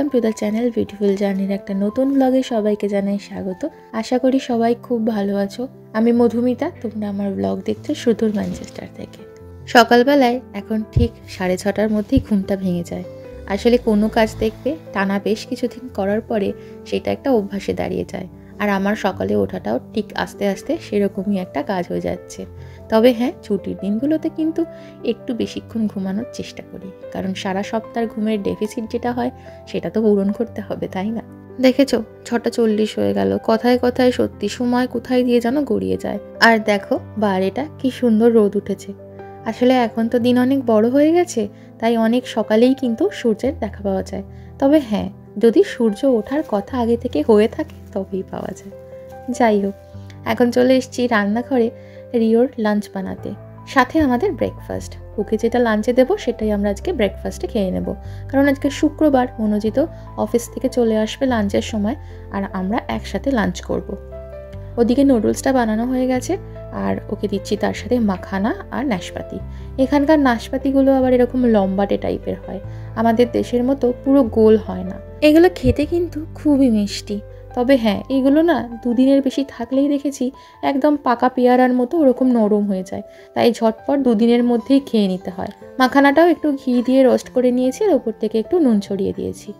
Everyone to the channel beautiful জার্নির একটা নতুন ব্লগে সবাইকে জানাই স্বাগত। আশা করি সবাই খুব ভালো আছো। আমি মধুমিতা, তোমরা আমার ব্লগ দেখছো সুদূর ম্যানচেস্টার থেকে। সকালবেলায় এখন ঠিক 6:30টার মধ্যেই ঘুমটা ভেঙে যায়। আসলে কোনো কাজ দেখবে টানা বেশ কিছুদিন করার পরে সেটা একটা অভ্যাসে দাঁড়িয়ে যায়। আর আমার সকালে ওঠাটাও ঠিক আস্তে আস্তে সেরকমই একটা কাজ হয়ে যাচ্ছে। তবে হ্যাঁ, ছুটির দিনগুলোতে কিন্তু একটু বেশিক্ষণ ঘুমানোর চেষ্টা করি, কারণ সারা সপ্তাহ ঘুমের ডেফিসিট যেটা হয় সেটা তো পূরণ করতে হবে, তাই না? দেখেছো 6:40 হয়ে গেল। কথায় কথায় সত্যি সময় কোথায় দিয়ে যেন গড়িয়ে যায়। আর দেখো বাইরেটা কি সুন্দর রোদ উঠেছে। আসলে এখন তো দিন অনেক বড় হয়ে গেছে, তাই অনেক সকালেই কিন্তু সূর্যের দেখা পাওয়া যায়। তবে হ্যাঁ, যদি সূর্য ওঠার কথা আগে থেকে হয়ে থাকে তবেই পাওয়া যায়। যাই হোক, এখন চলে এসেছি রান্নাঘরে রিওর লাঞ্চ বানাতে, সাথে আমাদের ব্রেকফাস্ট। ওকে যেটা লাঞ্চে দেবো সেটাই আমরা আজকে ব্রেকফাস্টে খেয়ে নেব, কারণ আজকে শুক্রবার, মনোজিৎ অফিস থেকে চলে আসবে লাঞ্চের সময়, আর আমরা একসাথে লাঞ্চ করব। ওদিকে নুডলসটা বানানো হয়ে গেছে, আর ওকে দিচ্ছি তার সাথে মাখানা আর নাশপাতি। এখানকার নাশপাতিগুলো আবার এরকম লম্বাটে টাইপের হয়, আমাদের দেশের মতো পুরো গোল হয় না। এগুলো খেতে কিন্তু খুবই মিষ্টি। তবে হ্যাঁ, এগুলো না দুদিনের বেশি থাকলেই দেখেছি একদম পাকা পেয়ারার মতো ওরকম নরম হয়ে যায়, তাই ঝটপট দুদিনের মধ্যেই খেয়ে নিতে হয়। মাখানাটাও একটু ঘি দিয়ে রোস্ট করে নিয়েছি, আর ওপর থেকে একটু নুন ছড়িয়ে দিয়েছি।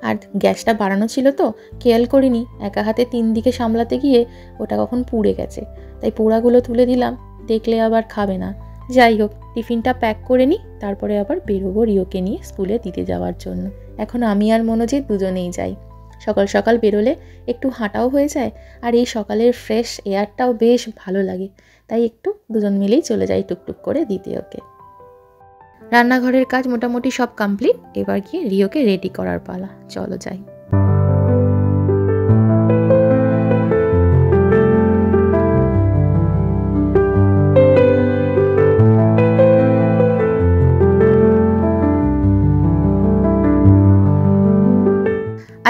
আর গ্যাসটা বাড়ানো ছিল তো খেয়াল করিনি, একা হাতে 3 দিকে সামলাতে গিয়ে ওটা কখন পুড়ে গেছে, তাই পোড়াগুলো তুলে দিলাম, দেখলে আবার খাবে না। যাই হোক, টিফিনটা প্যাক করে নিই, তারপরে আবার বেরোবো রিওকে নিয়ে স্কুলে দিতে যাওয়ার জন্য। এখন আমি আর মনোজিৎ দুজনেই যাই। সকাল সকাল বেরোলে একটু হাঁটাও হয়ে যায়, আর এই সকালের ফ্রেশ এয়ারটাও বেশ ভালো লাগে, তাই একটু দুজন মিলেই চলে যাই টুকটুক করে দিতে ওকে। রান্নাঘরের কাজ মোটামুটি সব কমপ্লিট, এবার গিয়ে রিওকে রেডি করার পালা। চলো যাই।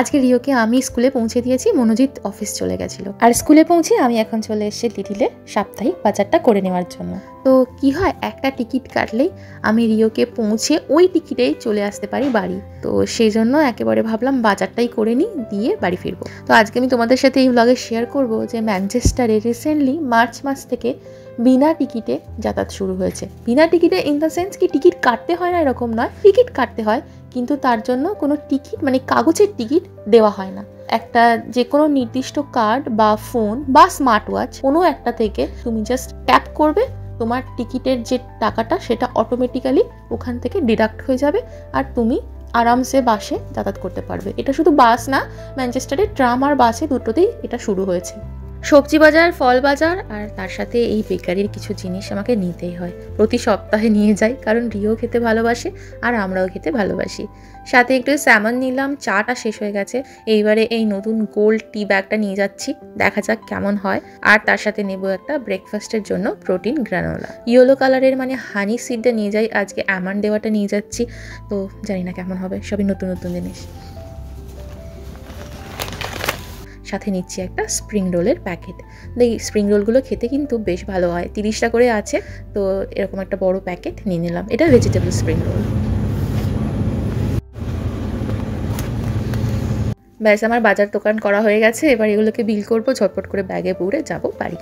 আজকে রিওকে আমি স্কুলে পৌঁছে দিয়েছি, মনোজিৎ অফিস চলে গেছিল। আর স্কুলে পৌঁছে আমি এখন চলে এসেছি লিটিলে সাপ্তাহিক বাজারটা করে নেওয়ার জন্য। তো কি হয়, একটা টিকিট কাটলেই আমি রিওকে পৌঁছে ওই টিকিটেই চলে আসতে পারি বাড়ি। তো সেই জন্য একেবারে ভাবলাম বাজারটাই করে নিই, দিয়ে বাড়ি ফিরবো। তো আজকে আমি তোমাদের সাথে এই ব্লগে শেয়ার করব যে ম্যানচেস্টারে রিসেন্টলি মার্চ মাস থেকে বিনা টিকিটে যাতায়াত শুরু হয়েছে। বিনা টিকিটে ইন দ্য সেন্স কি টিকিট কাটতে হয় না এরকম নয়, টিকিট কাটতে হয়, কিন্তু তার জন্য কোনো টিকিট মানে কাগজের টিকিট দেওয়া হয় না। একটা যে কোনো নির্দিষ্ট কার্ড বা ফোন বা স্মার্ট ওয়াচ কোনো একটা থেকে তুমি জাস্ট ট্যাপ করবে, তোমার টিকিটের যে টাকাটা সেটা অটোমেটিক্যালি ওখান থেকে ডিডাক্ট হয়ে যাবে, আর তুমি আরামসে বাসে যাতায়াত করতে পারবে। এটা শুধু বাস না, ম্যানচেস্টারে ট্রাম আর বাসে দুটোতেই এটা শুরু হয়েছে। সবজি বাজার, ফল বাজার, আর তার সাথে এই বেকারির কিছু জিনিস আমাকে নিতেই হয়। প্রতি সপ্তাহে নিয়ে যাই, কারণ রিও খেতে ভালোবাসে আর আমরাও খেতে ভালোবাসি। সাথে একটু স্যামন নিলাম, চাটা শেষ হয়ে গেছে। এইবারে এই নতুন গোল্ড টি ব্যাগটা নিয়ে যাচ্ছি, দেখা যাক কেমন হয়। আর তার সাথে নেব একটা ব্রেকফাস্টের জন্য প্রোটিন গ্রানোলা, ইয়েলো কালারের, মানে হানি সিডটা নিয়ে যাই। আজকে অ্যামন্ড দেওয়াটা নিয়ে যাচ্ছি, তো জানি না কেমন হবে, সবই নতুন নতুন জিনিস। সাথে নিচ্ছি একটা স্প্রিং রোলের প্যাকেট। এই স্প্রিং রোলগুলো খেতে কিন্তু বেশ ভালো হয়, 30টা করে আছে, তো এরকম একটা বড় প্যাকেট নিয়ে নিলাম। এটা ভেজিটেবল স্প্রিং রোল। ব্যাস, আমার বাজার দোকান করা হয়ে গেছে। এবার এগুলোকে বিল করবো, ঝটপট করে ব্যাগে পুরে যাবো বাড়ি।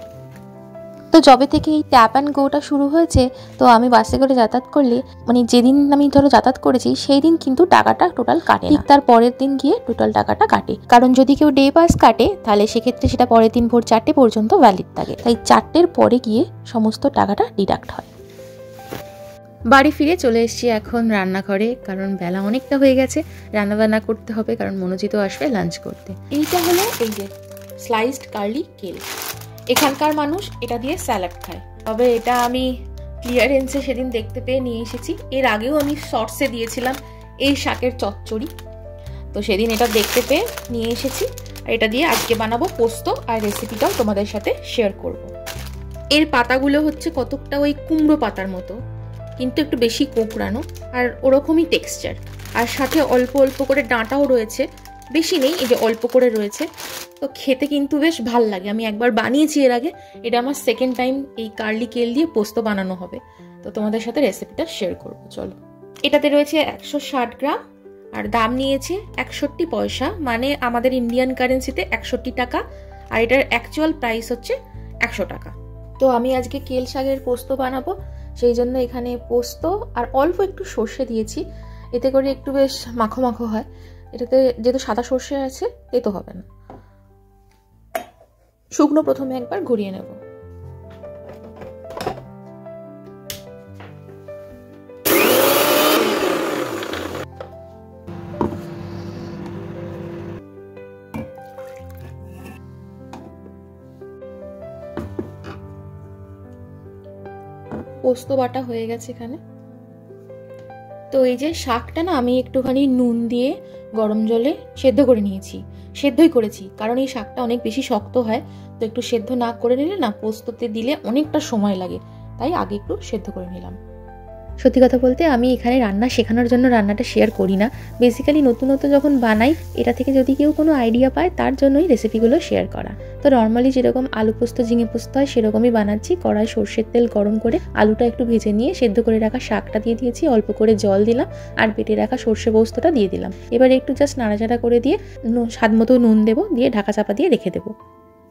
তো যবে থেকে এই ট্যাপ অ্যান্ড গোটা শুরু হয়েছে, তো আমি বাসে করে যাতায়াত করলে, মানে যেদিন আমি ধরো যাতায়াত করেছি সেই দিন কিন্তু টাকাটা টোটাল কাটে না, তার পরের দিন গিয়ে টোটাল টাকাটা কাটে। কারণ যদি কেউ ডে পাস কাটে তাহলে সেক্ষেত্রে সেটা পরের দিন ভোর 4টে পর্যন্ত ভ্যালিড থাকে, তাই 4টের পরে গিয়ে সমস্ত টাকাটা ডিডাক্ট হয়। বাড়ি ফিরে চলে এসেছি এখন রান্নাঘরে, কারণ বেলা অনেকটা হয়ে গেছে, রান্নাবান্না করতে হবে, কারণ মনোজিৎও আসবে লাঞ্চ করতে। এইটা হলো এই যে স্লাইসড কার্লি কেল। এখানকার মানুষ এটা দিয়ে স্যালাড খায়, তবে এটা আমি ক্লিয়ারেন্সে সেদিন দেখতে পেয়ে নিয়ে এসেছি। এর আগেও আমি শর্টসে দিয়েছিলাম এই শাকের চচ্চড়ি, তো সেদিন এটা দেখতে পেয়ে নিয়ে এসেছি। আর এটা দিয়ে আজকে বানাবো পোস্ত, আর রেসিপিটাও তোমাদের সাথে শেয়ার করব। এর পাতাগুলো হচ্ছে কতকটা ওই কুমড়ো পাতার মতো, কিন্তু একটু বেশি কোঁকড়ানো, আর ওরকমই টেক্সচার। আর সাথে অল্প অল্প করে ডাঁটাও রয়েছে, বেশি নেই, এই যে অল্প করে রয়েছে। তো খেতে কিন্তু বেশ ভাল লাগে। আমি একবার বানিয়েছি এর আগে, এটা আমার সেকেন্ড টাইম এই কার্লি কেল দিয়ে পোস্ত বানানো হবে, তো তোমাদের সাথে রেসিপিটা শেয়ার করবো। চলো, এটাতে রয়েছে 160 গ্রাম আর দাম নিয়েছে 61 পয়সা, মানে আমাদের ইন্ডিয়ান কারেন্সিতে 61 টাকা, আর এটার অ্যাকচুয়াল প্রাইস হচ্ছে 100 টাকা। তো আমি আজকে কেল শাকের পোস্ত বানাবো, সেই জন্য এখানে পোস্ত আর অল্প একটু সর্ষে দিয়েছি, এতে করে একটু বেশ মাখো মাখো হয়। এটাতে যেহেতু সাদা সর্ষে আছে তেতো হবে না। শুকনো প্রথমে একবার ঘুরিয়ে নেব। পোস্ত বাটা হয়ে গেছে এখানে। তো এই যে শাকটা না আমি একটুখানি নুন দিয়ে গরম জলে সেদ্ধ করে নিয়েছি, সেদ্ধই করেছি, কারণ এই শাকটা অনেক বেশি শক্ত হয়, তো একটু সেদ্ধ না করে নিলে না পোস্ততে দিলে অনেকটা সময় লাগে, তাই আগে একটু সেদ্ধ করে নিলাম। সত্যি কথা বলতে আমি এখানে রান্না শেখানোর জন্য রান্নাটা শেয়ার করি না, বেসিক্যালি নতুন নতুন যখন বানাই এটা থেকে যদি কেউ কোনো আইডিয়া পায় তার জন্যই রেসিপিগুলো শেয়ার করা। তো নর্মালি যেরকম আলু পোস্ত ঝিঙে পোস্ত হয় সেরকমই বানাচ্ছি। কড়াই সর্ষের তেল গরম করে আলুটা একটু ভেজে নিয়ে সেদ্ধ করে রাখা শাকটা দিয়ে দিয়েছি, অল্প করে জল দিলাম আর বেটে রাখা সর্ষে পোস্তটা দিয়ে দিলাম। এবার একটু জাস্ট নাড়াচাড়া করে দিয়ে স্বাদ মতো নুন দেবো, দিয়ে ঢাকা চাপা দিয়ে রেখে দেবো।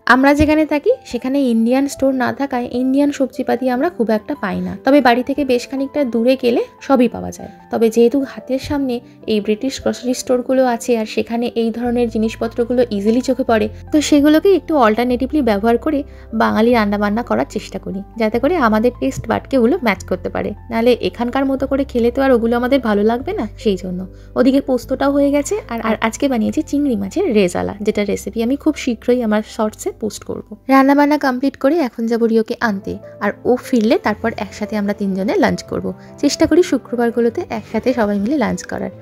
আমরা যেখানে থাকি সেখানে ইন্ডিয়ান স্টোর না থাকায় ইন্ডিয়ান সবজিপাতি আমরা খুব একটা পাই না, তবে বাড়ি থেকে বেশ খানিকটা দূরে গেলে সবই পাওয়া যায়। তবে যেহেতু হাতের সামনে এই ব্রিটিশ গ্রসারি স্টোরগুলো আছে আর সেখানে এই ধরনের জিনিসপত্রগুলো ইজিলি চোখে পড়ে, তো সেগুলোকে একটু অল্টারনেটিভলি ব্যবহার করে বাঙালি রান্নাবান্না করার চেষ্টা করি, যাতে করে আমাদের টেস্ট বাটকে ওগুলো ম্যাচ করতে পারে। নাহলে এখানকার মতো করে খেলে তো আর ওগুলো আমাদের ভালো লাগবে না, সেই জন্য। ওদিকে পোস্তটাও হয়ে গেছে, আর আজকে বানিয়েছি চিংড়ি মাছের রেজালা, যেটা রেসিপি আমি খুব শীঘ্রই আমার শর্টসে পোস্ট করব। রান্নাবান্না কমপ্লিট করে এখন যাবো রিওকে আনতে, আর ও ফিরলে তারপর একসাথে আমরা তিনজনে লাঞ্চ করব। চেষ্টা করি শুক্রবারগুলোতে একসাথে সবাই মিলে লাঞ্চ করার।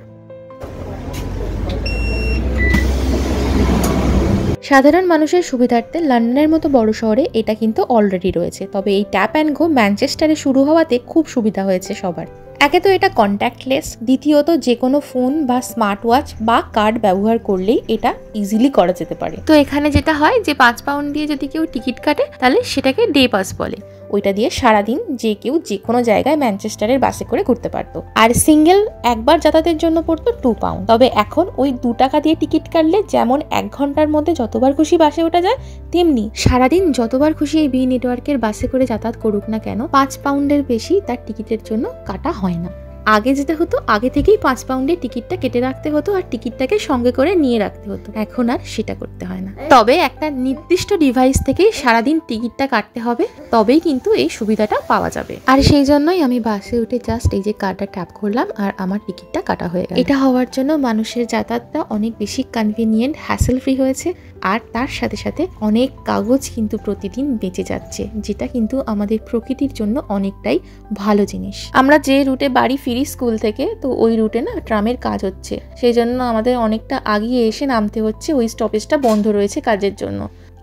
সাধারণ মানুষের সুবিধার্থে লন্ডনের মতো বড় শহরে এটা কিন্তু অলরেডি রয়েছে, তবে এই ট্যাপ অ্যান্ড গো ম্যানচেস্টারে শুরু হওয়াতে খুব সুবিধা হয়েছে সবার। একে তো এটা কন্ট্যাক্টলেস, দ্বিতীয়ত যে কোনো ফোন বা স্মার্ট ওয়াচ বা কার্ড ব্যবহার করলেই এটা ইজিলি করা যেতে পারে। তো এখানে যেটা হয় যে 5 পাউন্ড দিয়ে যদি কেউ টিকিট কাটে তাহলে সেটাকে ডে পাস বলে, ওইটা দিয়ে সারাদিন যে কেউ যে কোনো জায়গায় ম্যানচেস্টারের বাসে করে ঘুরতে পারতো। আর সিঙ্গেল একবার যাতায়াতের জন্য পড়তো 2 পাউন্ড। তবে এখন ওই 2 টাকা দিয়ে টিকিট কাটলে যেমন 1 ঘন্টার মধ্যে যতবার খুশি বাসে ওঠা যায়, তেমনি সারাদিন যতবার খুশি এই বি নেটওয়ার্কের বাসে করে যাতায়াত করুক না কেন 5 পাউন্ডের বেশি তার টিকিটের জন্য কাটা হয় না। আগে যেটা হতো, আগে থেকেই 5 পাউন্ডের টিকিটটা কেটে রাখতে হতো আর টিকিটটাকে সঙ্গে করে নিয়ে রাখতে হতো, এখন আর সেটা করতে হয় না। তবে একটা নির্দিষ্ট ডিভাইস থেকেই সারাদিন টিকিটটা কাটতে হবে, তবেই কিন্তু এই সুবিধাটা পাওয়া যাবে। আর সেই জন্যই আমি বাসে উঠে জাস্ট এই যে কার্ডটা ট্যাপ করলাম আর আমার টিকিটটা কাটা হয়ে গেল। এটা হওয়ার জন্য মানুষের যাতায়াতটা অনেক বেশি কনভিনিয়েন্ট, হ্যাসেল ফ্রি হয়েছে, আর তার সাথে সাথে অনেক কাগজ কিন্তু প্রতিদিন বেঁচে যাচ্ছে, যেটা কিন্তু আমাদের প্রকৃতির জন্য অনেকটাই ভালো জিনিস। আমরা যে রুটে বাড়ি ফিরি স্কুল থেকে, তো ওই রুটে না ট্রামের কাজ হচ্ছে, সেই জন্য আমাদের অনেকটা আগিয়ে এসে নামতে হচ্ছে, ওই স্টপেজটা বন্ধ রয়েছে কাজের জন্য।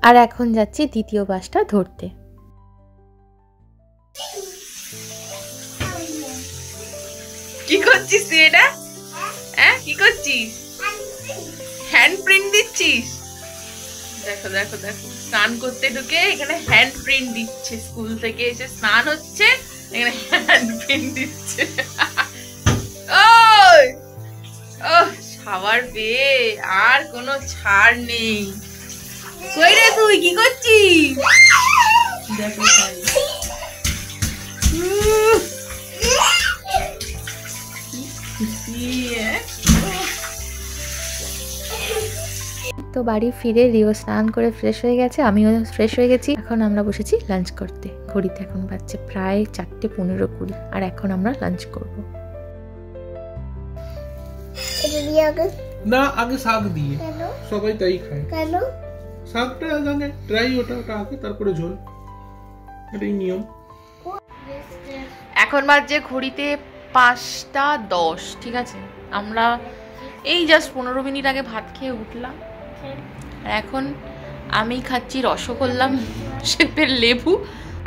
আর এখন যাচ্ছি দ্বিতীয় বাসটা ধরতে। কি করছিস তুই এটা? হ্যাঁ কি করছিস? হ্যান্ড প্রিন্ট দিচ্ছিস? দেখো দেখো দেখো, স্নান করতে ঢুকে এখানে হ্যান্ড প্রিন্ট দিচ্ছে, স্কুল থেকে এসে স্নান হচ্ছে, এখানে হ্যান্ড প্রিন্ট দিচ্ছে। ওই ও শাওয়ার পেয়ে আর কোনো ছাড় নেই। কই রে তুই কি করছিস? দেখো তো বাড়ি ফিরে রিও স্নান করে ফ্রেশ হয়ে গেছে, আমিও ফ্রেশ হয়ে গেছি। এখন আমরা বসেছি লাঞ্চ করতে। ঘড়িতে এখন বাজছে প্রায় 4:15-20, আর এখন আমরা লাঞ্চ করব। না আগে শাক দিয়ে, সবাই তাই খায়। কেন? শাকটা আগে ড্রাই, ওটা আগে তারপরে ঝোল, এটাই নিয়ম। এখন বাজছে ঘড়িতে 5:10, ঠিক আছে? আমরা এই জাস্ট 15 মিনিট আগে ভাত খেয়ে উঠলাম, আর এখন আমি খাচ্ছি রসগোল্লা শেপের লেবু।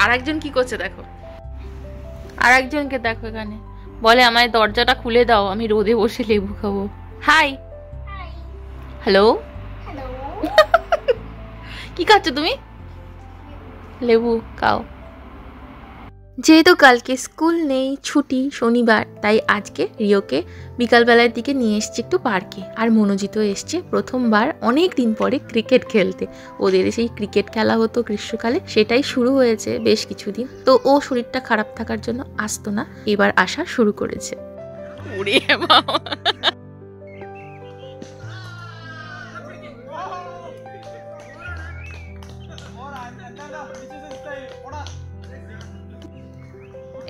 আর একজন কি করছে দেখো, আর একজনকে দেখো এখানে বলে আমায় দরজাটা খুলে দাও, আমি রোদে বসে লেবু খাবো। হাই, হ্যালো, কি খাচ্ছ তুমি? লেবু খাও। যেহেতু কালকে স্কুল নেই, ছুটি, শনিবার, তাই আজকে রিওকে বিকালবেলার দিকে নিয়ে এসছি একটু পার্কে। আর মনোজিতও এসছে প্রথমবার অনেক দিন পরে ক্রিকেট খেলতে। ওদের সেই ক্রিকেট খেলা হতো গ্রীষ্মকালে, সেটাই শুরু হয়েছে বেশ কিছুদিন। তো ও শরীরটা খারাপ থাকার জন্য আসতো না, এবার আসা শুরু করেছে।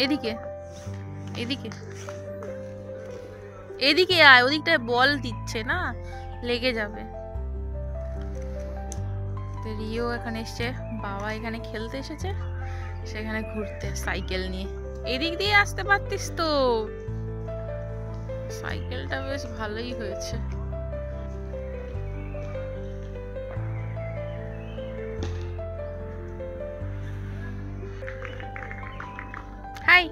এদিকে এদিকে এদিকে আয়, ওদিকটায় বল দিচ্ছে না, লেগে যাবে। তো রিও এখানে এসছে, বাবা এখানে খেলতে এসেছে, সেখানে ঘুরতে সাইকেল নিয়ে। এদিক দিয়ে আসতে পারতিস তো, সাইকেলটা বেশ ভালোই হয়েছে। হাই।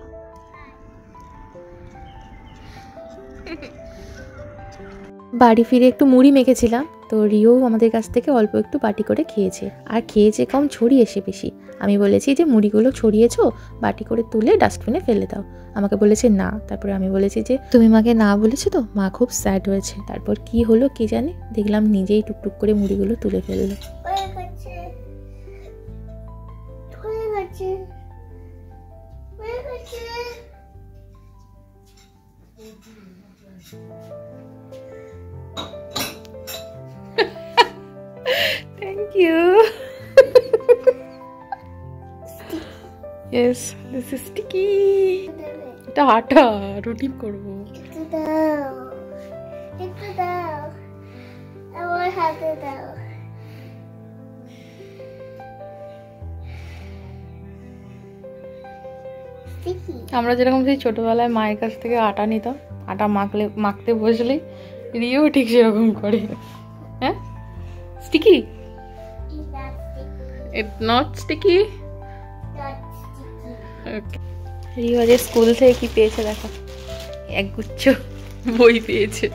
বাড়ি ফিরে একটু মুড়ি মেখেছিলাম, তো রিও আমাদের কাছ থেকে অল্প একটু বাটি করে খেয়েছে। আর খেয়েছে কম, ছড়িয়েছে বেশি। আমি বলেছি যে মুড়িগুলো ছড়িয়েছো, বাটি করে তুলে ডাস্টবিনে ফেলে দাও। আমাকে বলেছে না। তারপরে আমি বলেছি যে তুমি মাকে না বলেছো তো, মা খুব স্যাড হয়েছে। তারপর কি হলো কে জানে, দেখলাম নিজেই টুকটুক করে মুড়িগুলো তুলে ফেললো। Thank you. Yes, this is sticky. এটা আটা, রুটি করব। একটু দাও, আমার হাতে দাও। আমরা যেরকম সেই ছোটবেলায় মায়ের কাছ থেকে আটা নিতাম, আটা মাখতে বসলে রিও ঠিক সেরকম করে। হ্যাঁ, sticky? It's not sticky. Okay. Rio আজ স্কুল থেকে কি পেয়েছে দেখো, একগুচ্ছ বই পেয়েছে।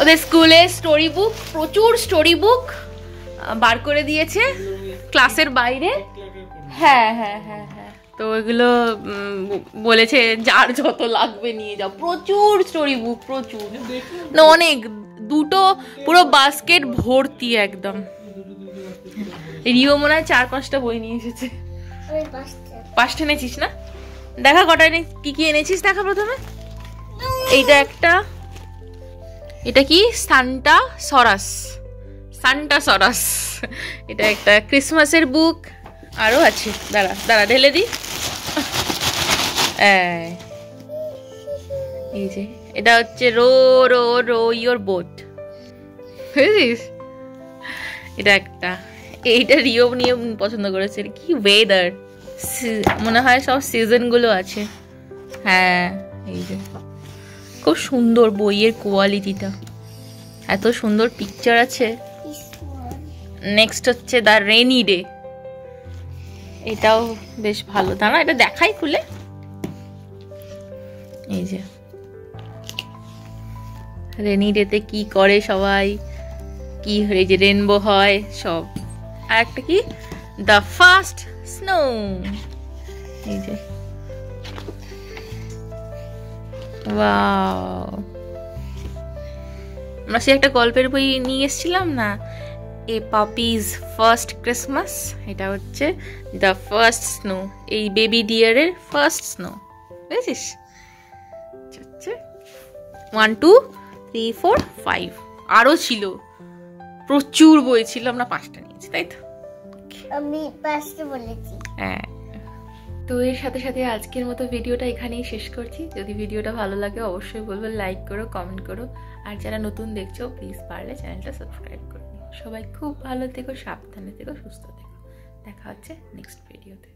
ওদের স্কুলে স্টোরি বুক, প্রচুর স্টোরি বুক বার করে দিয়েছে ক্লাসের বাইরে। হ্যাঁ হ্যাঁ হ্যাঁ হ্যাঁ, তো ওইগুলো বলেছে যার যত লাগবে নিয়ে যাও। প্রচুর স্টোরি বুক, প্রচুর না, অনেক, দুটো পুরো বাস্কেট ভর্তি একদম। রিও মনে হয় 4-5টা বই নিয়ে এসেছে। 5টা এনেছিস না? দেখা কটা কি কি এনেছিস দেখা প্রথমে। এইটা একটা, এটা কি সান্টা সরাস, এটা একটা ক্রিসমাসের বুক। আরো আছে, দাঁড়া দাঁড়া ঢেলে দি। এই যে এটা হচ্ছে row row row your boat, বুঝিস? এটা একটা, এইটা রিও নিয়ে পছন্দ করেছে। কি ওয়েদার, মনে হয় সব সিজন গুলো আছে। হ্যাঁ, এই যে খুব সুন্দর বইয়ের কোয়ালিটিটা, এত সুন্দর পিকচার আছে। নেক্সট হচ্ছে দ্য রেনি ডে, এটাও বেশ ভালো। দাঁড়া এটা দেখাই খুলে। এই যে রেনি ডেতে কি করে সবাই, কি এই যে রেনবো হয় সব। আর একটা কি, দ্য ফার্স্ট স্নো। এই যে ওয়াও, আমরা সে একটা গল্পের বই নিয়ে এসেছিলাম না, এ পাপিজ ফার্স্ট ক্রিসমাস। এটা হচ্ছে দ্য ফার্স্ট স্নো, এই বেবি ডিয়ারের ফার্স্ট স্নো, বুঝেছিস? 1 2 3 4 5 আরো ছিল, প্রচুর বই ছিল, আমরা 5টা নিয়েছি, তাই তো? আমি 5টা বলেছি। হ্যাঁ, তো এর সাথে সাথে আজকের মতো ভিডিওটা এখানেই শেষ করছি। যদি ভিডিওটা ভালো লাগে অবশ্যই বলবো লাইক করো, কমেন্ট করো। আর যারা নতুন দেখছো প্লিজ পারলে চ্যানেলটা সাবস্ক্রাইব করে নিও। সবাই খুব ভালো থেকো, সাবধানে থেকো, সুস্থ থেকো। দেখা হচ্ছে নেক্সট ভিডিওতে।